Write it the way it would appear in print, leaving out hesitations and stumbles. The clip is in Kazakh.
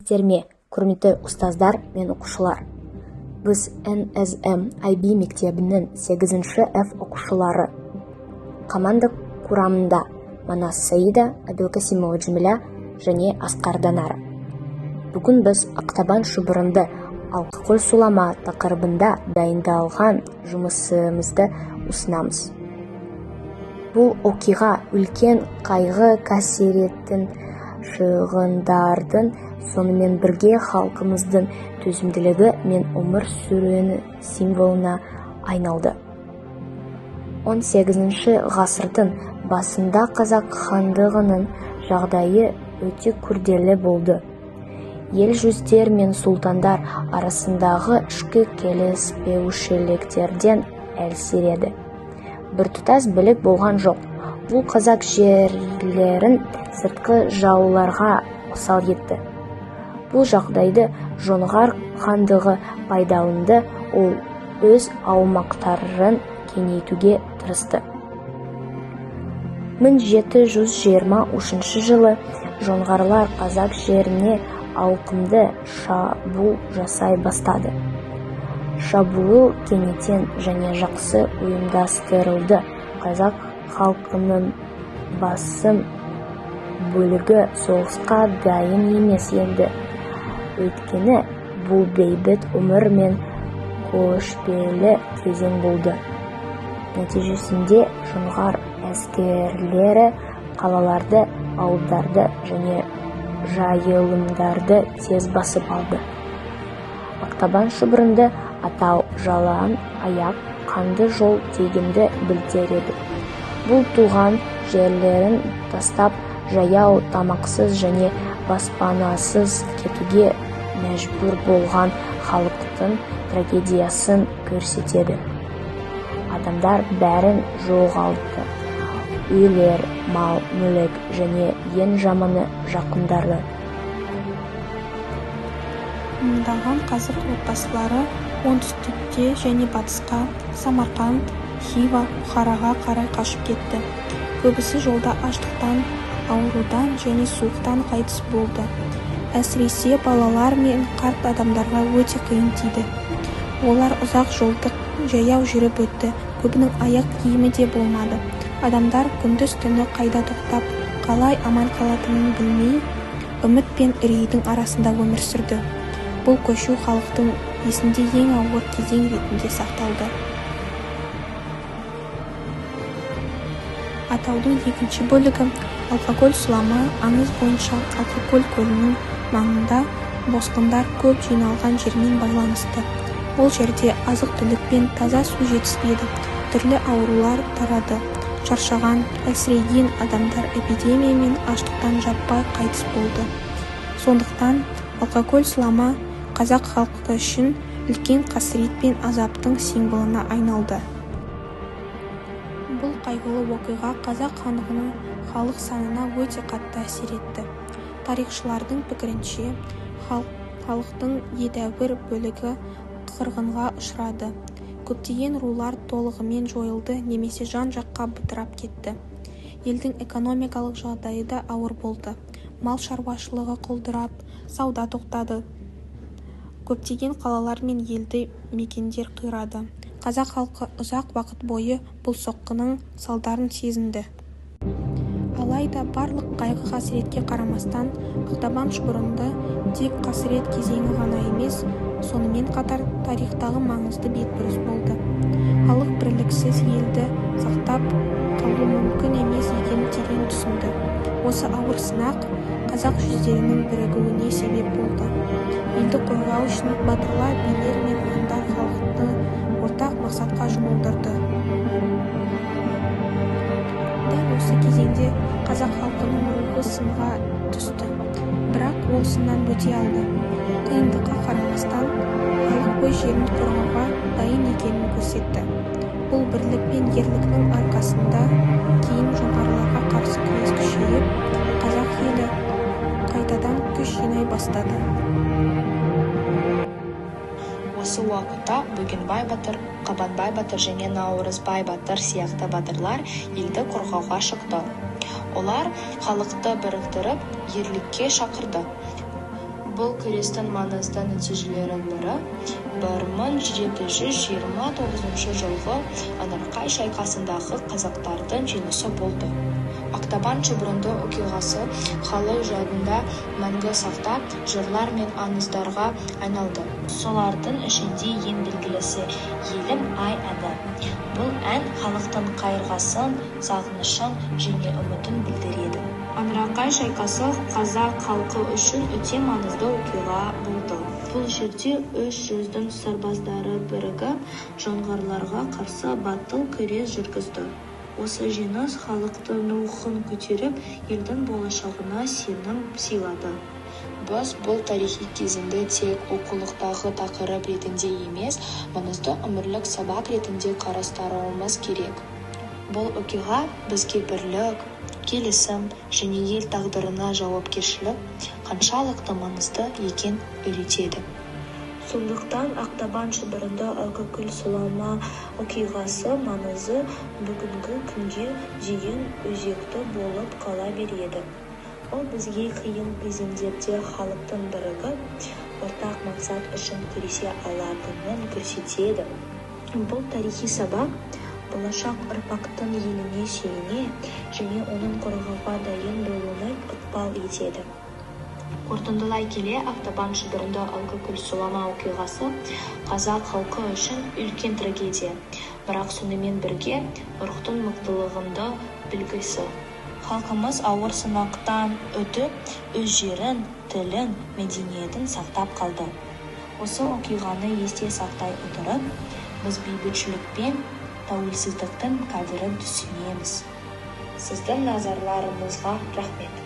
Терме, құрметті ұстаздар мен оқушылар. Біз НСМ IB мектебінің 8-ші F оқушылары. Команда құрамында Манас Саида, Абелкасимова Джамиля және Асқар Данара. Бүгін біз Ақтабан шұбырынды алкоголь сулама тақырыбында дайындалған жұмысымызды ұсынамыз. Бұл оқиға үлкен қайғы қасіреттің шығындардың сонымен бірге халқымыздың төзімділігі мен өмір сүруінің символына айналды. 18-ші ғасырдың басында қазақ хандығының жағдайы өте күрделі болды. Ел жүздер мен сұлтандар арасындағы ішкі келіспеушіліктерден әлсіреді. Біртұтас билік болған жоқ. Бұл қазақ жерлерін сыртқы жауларға осал етті. Бұл жағдайды жоңғар хандығы пайдаланды, ол өз аумақтарын кеңейтуге тырысты. 1723 жылы жоңғарлар қазақ жеріне ауқымды шабуыл жасай бастады. Шабуыл кенеттен және жақсы ұйымдастырылды. Қазақ халқының басым бөлігі соғысқа дайын емес еді. Өйткені бұл бейбіт өмір мен көшпелі кезең болды. Нәтижесінде жоңғар әскерлері қалаларды, ауылдарды және жайылымдарды тез басып алды. Ақтабан шұбырынды атау жалаң аяқ, қанды жол дегенді білдіреді. Бұл туған жерлерін тастап, жаяу тамақсыз және баспанасыз кетуге мәжбүр болған халықтың трагедиясын көрсетеді. Адамдар бәрін жоғалтты. Үйлер, мал, мүлік және ең жаманы жақындары. Мыңдаған қазақ отбасылары оңтүстікке және батысқа, Самарқанд, Хива, Бұхараға қарай қашып кетті. Көбісі жолда аштықтан, аурудан және суықтан қайтыс болды. Әсіресе балалар мен қарт адамдарға өте қиын тиді. Олар ұзақ жолды жаяу жүріп өтті. Көбінің аяқ киімі де болмады. Адамдар күндіз-түні қайда тоқтап, қалай аман қалатынын білмей, үміт пен үрейдің арасында өмір сүрді. Бұл көшу халықтың есінде ең ауыр кезең ретінде сақталды. Атаудың екінші бөлігі алкоголь сулама аңыз бойынша алкоголь көлінің маңында босқындар көп жиналған жермен байланысты. Ол жерде азық-түлік пен таза су жетіспеді, түрлі аурулар тарады. Шаршаған, әлсіреген адамдар эпидемия мен аштықтан жаппай қайтыс болды. Сондықтан алкоголь сулама қазақ халқы үшін үлкен қасірет пен азаптың символына айналды. Бұл қайғылы оқиға қазақ хандығының халық санына өте қатты әсер етті. Тарихшылардың пікірінше, халықтың едәуір бөлігі қырғынға ұшырады. Көптеген рулар толығымен жойылды немесе жан-жаққа бытырап кетті. Елдің экономикалық жағдайы да ауыр болды. Мал шаруашылығы құлдырап, сауда тоқтады. Көптеген қалалар мен елді мекендер қирады. Қазақ халқы ұзақ уақыт бойы бұл соққының салдарын сезінді. Алайда барлық қайғы қасіретке қарамастан, Ақтабан шұбырынды тек қасірет кезеңі ғана емес, сонымен қатар тарихтағы маңызды бетбұрыс болды. Халық бірліксіз елді сақтап қалу мүмкін емес екенін терең түсінді. Осы ауыр сынақ қазақ жүздерінің бірігуіне себеп болды. Елді қорғау үшін батырлар, билер мен хандар халықты ортақ мақсатқа жұмылдырды. Дәл осы кезеңде қазақ халқының рухы сынға түсті. Бірақ ол сыннан өте алды. Қиындыққа қарамастан, халық өз жерін қорғауға дайын екенін көрсетті. Бұл бірлік пен ерліктің арқасында кейін жоңғарларға қарсы күрес күшейіп, қазақ елі қайтадан күш жинай бастады. Осы уақытта Бөгенбай батыр, Қабанбай батыр және Наурызбай батыр сияқты батырлар елді қорғауға шықты. Олар халықты біріктіріп, ерлікке шақырды. Бұл күрестің маңызды нәтижелерінің бірі 1729 жылғы Анарқай шайқасындағы қазақтардың жеңісі болды. Ақтабан шұбырынды оқиғасы халық жадында мәңгі сақтап, жырлар мен аңыздарға айналды. Солардың ішінде ең белгілісі «Елім ай» әні. Бұл ән халықтың қайырғасын, сағынышын және үмітін білдіреді. Анарқай шайқасы қазақ халқы үшін өте маңызды оқиға болды. Бұл жерде 300-дің сарбаздары бірігіп, жоңғарларға қарсы батыл күрес жүргізді. Осы жеңіс халықтың рухын көтеріп, елдің болашағына сенім сыйлады. Біз бұл тарихи кезеңді тек оқулықтағы тақырып ретінде емес, маңызды өмірлік сабақ ретінде қарастыруымыз керек. Бұл оқиға бізге бірлік, келісім және ел тағдырына жауапкершілік қаншалықты маңызды екен үйретеді. Сондықтан Ақтабан шұбырынды Алқакөл сұлама оқиғасы маңызы бүгінгі күнге дейін өзекті болып қала береді. Ол бізге қиын кезеңдерде халықтың бірігіп, ортақ мақсат үшін күресе алатынын көрсетеді. Бұл тарихи сабақ болашақ ұрпақтың еліне сүйене және оның қорғауға дайын болуына ықпал етеді. Қорытындылай келе, Ақтабан шұбырынды Алқакөл сұлама оқиғасы қазақ халқы үшін үлкен трагедия, бірақ сонымен бірге рухтың мықтылығында білгісі. Халқымыз ауыр сынақтан өтіп, өз жерін, тілін, мәдениетін сақтап қалды. Осы оқиғаны есте сақтай отырып, біз бейбітшілік пен тәуелсіздіктің қадірін түсінеміз. Сіздің назарларыңызға рахмет.